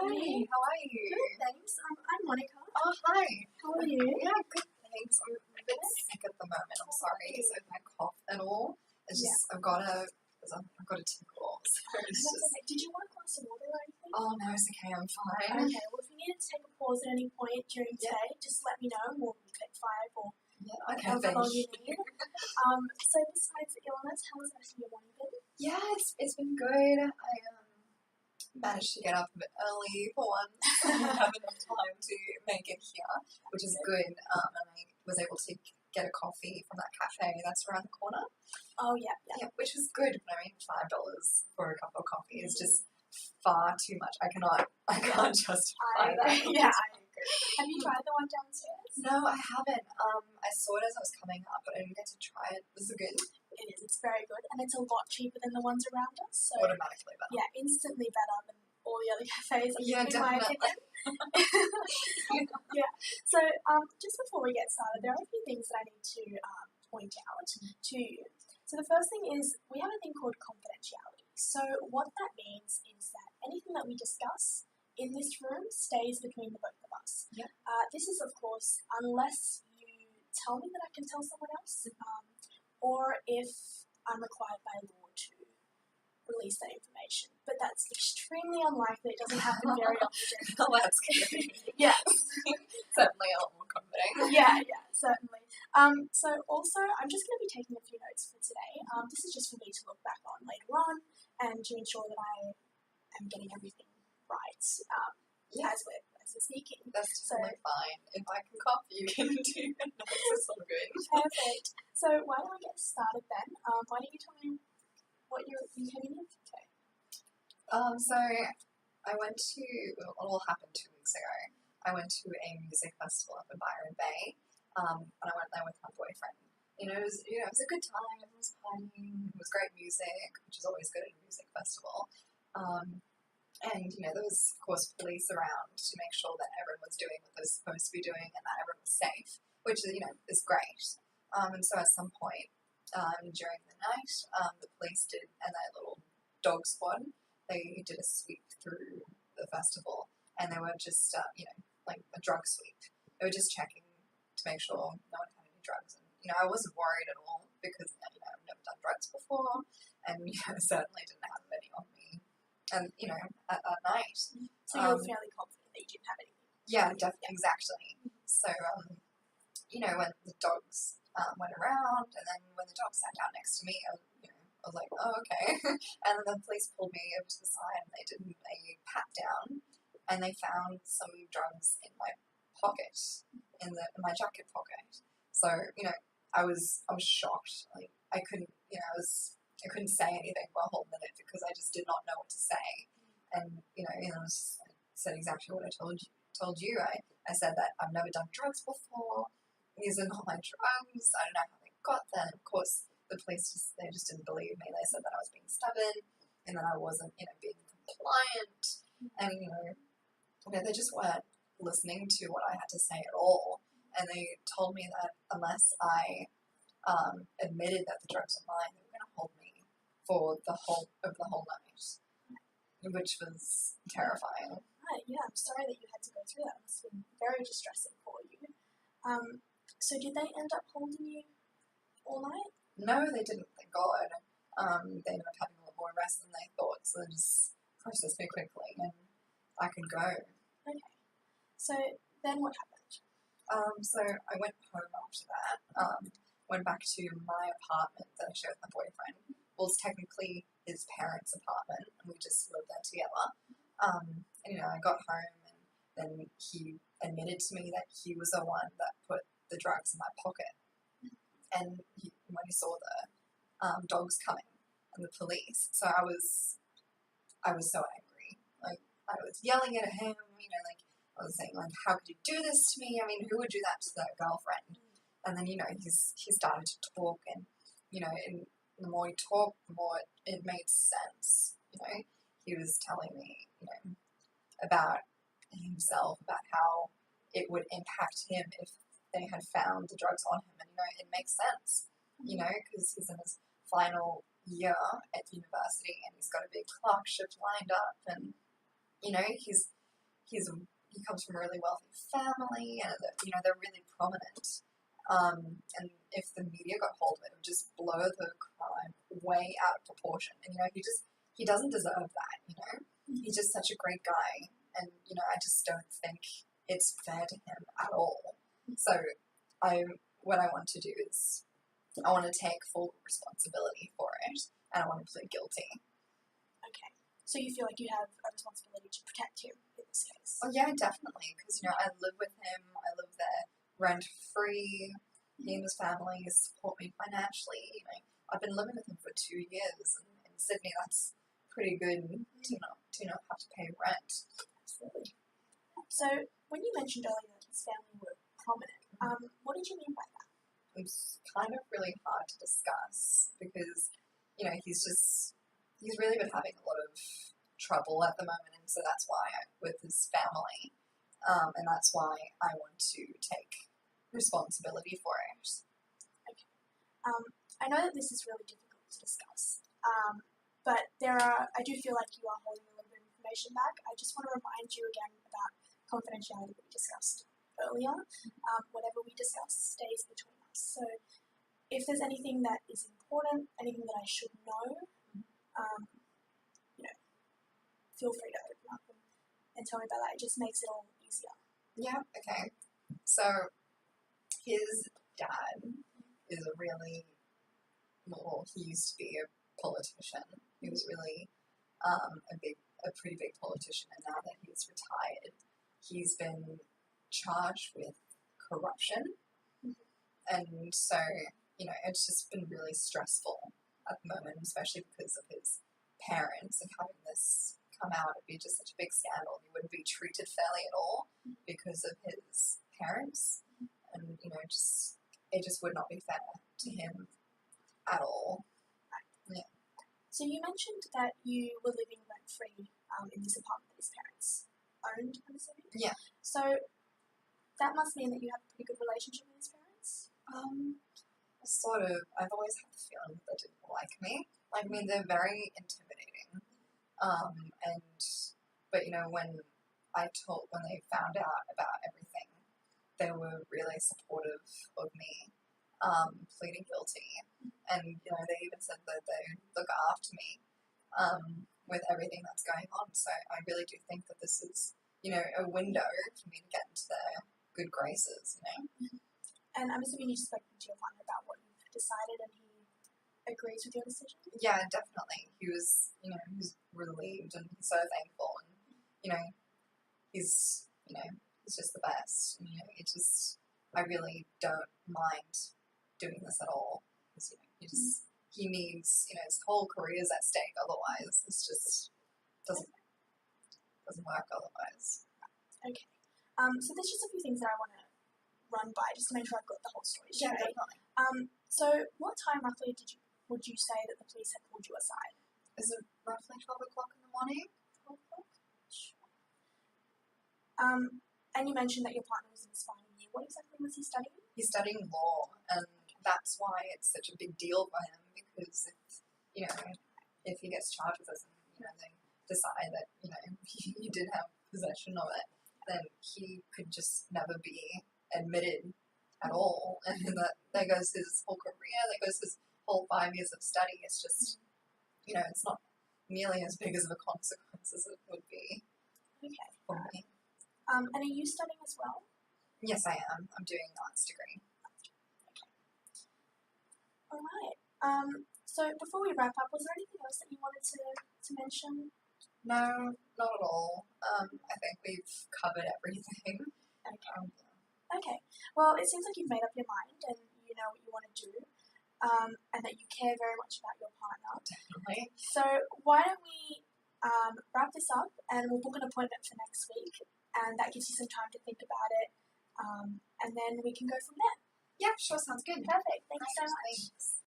Hi, how are you? Good, thanks. I'm Monica. Oh, hi. How are you? Yeah, good, thanks. I'm a bit sick at the moment. I'm sorry. So if I cough at all, it's just I've got a tickle. So it's That's just. okay. Did you want a glass of water or anything? Oh no, it's okay. I'm fine. Okay, well, if you need to take a pause at any point during today, just let me know and we'll take 5 or Yeah. Okay. however long you Thanks. need. So besides the illness, how has the rest of your morning been? Yeah, it's been good. I managed to get up a bit early for once. I didn't have enough time to make it here, which is good. And I was able to get a coffee from that cafe that's around the corner. Oh, yeah. Yeah, which was good. But I mean, $5 for a cup of coffee is just far too much. I can't justify that. Yeah, I agree. Have you tried the one downstairs? No, I haven't. I saw it as I was coming up, but I didn't get to try it. Was it good? It is. It's very good, and it's a lot cheaper than the ones around us. So Automatically better. yeah, instantly better than all the other cafes. Yeah, in definitely. my opinion. Yeah. So just before we get started, there are a few things that I need to point out to you. So the first thing is we have a thing called confidentiality. So what that means is that anything that we discuss in this room stays between the both of us. Yep. This is, of course, unless you tell me that I can tell someone else, or if I'm required by law to release that information. But that's extremely unlikely. It doesn't happen very often. Oh, that's good. Yes. Certainly a lot more comforting. Yeah, certainly. So also, I'm just going to be taking a few notes for today. This is just for me to look back on later on and to ensure that I am getting everything right as we're speaking. That's totally fine. If I can cough, you can do it. It's all good. Perfect. So why don't we get started then? Why don't you tell me what you came in for today? So I went to, it all happened 2 weeks ago. I went to a music festival up in Byron Bay, and I went there with my boyfriend. It was a good time. Everyone was partying. It was great music, which is always good at a music festival. And there was, of course, police around to make sure that everyone was doing what they were supposed to be doing and that everyone was safe, which is great. And so at some point during the night, the police did, and their little dog squad, they did a sweep through the festival, and they were just, like a drug sweep. They were just checking to make sure no one had any drugs. And, I wasn't worried at all because, I've never done drugs before, and, I certainly didn't have any on me. And, at night. So you were fairly confident that you didn't have anything? Yeah, definitely, exactly. So, when the dogs went around, and then when the dog sat down next to me, I was like, oh, okay. And then the police pulled me over to the side, and they did a pat down, and they found some drugs in my pocket, in my jacket pocket. So, I was shocked. Like, I couldn't say anything for a whole minute because I just did not know what to say. And, I said exactly what I told you. I said that I've never done drugs before. These are not my drugs. I don't know how they got them. Of course, the police just didn't believe me. They said that I was being stubborn and that I wasn't, being compliant. And, they just weren't listening to what I had to say at all. And they told me that unless I admitted that the drugs were mine, they were going to hold me for the whole night, which was terrifying. Right, yeah, I'm sorry that you had to go through that. It must have been very distressing for you. So did they end up holding you all night? No, they didn't, thank God. They ended up having a lot more rest than they thought, so they just processed me quickly and I could go. Okay. So then what happened? So I went home after that, went back to my apartment that I shared with my boyfriend. Well, it's technically his parents' apartment, and we just lived there together. And, I got home, and then he admitted to me that he was the one that put the drugs in my pocket. And when he saw the dogs coming and the police, so I was so angry. Like, I was yelling at him, I was saying, how could you do this to me? I mean, who would do that to their girlfriend? And then, he started to talk, and, and the more he talked, the more it made sense. He was telling me, about himself, about how it would impact him if they had found the drugs on him. And, it makes sense, because he's in his final year at university and he's got a big clerkship lined up, and, he's he comes from a really wealthy family, and they're really prominent. And if the media got hold of it, it would just blow the crime way out of proportion. And he doesn't deserve that. He's just such a great guy, and I just don't think it's fair to him at all. So what I want to do is I want to take full responsibility for it, and I want to plead guilty. Okay. So you feel like you have a responsibility to protect him in this case? Oh yeah, definitely. Because I live with him. I live there rent free. He and his family support me financially. I've been living with him for 2 years, and in Sydney, that's pretty good to not have to pay rent. Absolutely. So when you mentioned earlier that his family were prominent, what did you mean by that? It's kind of really hard to discuss because he's really been having a lot of trouble at the moment, and so that's why with his family, and that's why I want to take responsibility for it. Okay. I know that this is really difficult to discuss, but I do feel like you are holding a little bit of information back. I just want to remind you again about confidentiality that we discussed earlier. Whatever we discuss stays between us. So if there's anything that is important, anything that I should know, feel free to open up and tell me about that. It just makes it all easier. Yeah, okay. So his dad is he used to be a politician. He was really a pretty big politician, and now that he's retired, he's been charged with corruption. And so, it's just been really stressful at the moment, especially because of his parents and having this come out. It'd be just such a big scandal. He wouldn't be treated fairly at all because of his parents. And, it just would not be fair to him at all. Yeah. So you mentioned that you were living rent-free in this apartment that his parents owned, I'm assuming? Yeah. So that must mean that you have a pretty good relationship with his parents? Sort of. I've always had the feeling that they didn't like me. They're very intimidating. But when they found out about everything, they were really supportive of me pleading guilty. And, they even said that they look after me with everything that's going on. So I really do think that this is, a window for me to get into their good graces, And I'm assuming you've spoken to your partner about what you've decided and he agrees with your decision? Yeah, definitely. He was relieved and he's so thankful, and he's just the best. I really don't mind doing this at all because he needs his whole career's at stake. Otherwise, it's just doesn't work. Otherwise. Okay. So there's just a few things that I want to run by just to make sure I've got the whole story Yeah, straight. definitely. So what time roughly would you say that the police had pulled you aside? Is it roughly 12 o'clock in the morning? 12 o'clock? Sure. And you mentioned that your partner was in his final year. What exactly was he studying? He's studying law, and that's why it's such a big deal for him, because if he gets charged with this and they decide that he did have possession of it, then he could just never be admitted at all, and there goes his whole career, there goes his whole 5 years of study. It's just it's not nearly as big as of a consequence as it would be for me. And are you studying as well? Yes, I am. I'm doing an arts degree. Okay. All right. So before we wrap up, was there anything else that you wanted to mention? No, not at all. I think we've covered everything. Okay. Okay. Well, it seems like you've made up your mind and you know what you want to do, and that you care very much about your partner. Definitely. So why don't we wrap this up and we'll book an appointment for next week, and that gives you some time to think about it, and then we can go from there. Yeah, sure, sounds good. Perfect. Thank you so much. Thanks.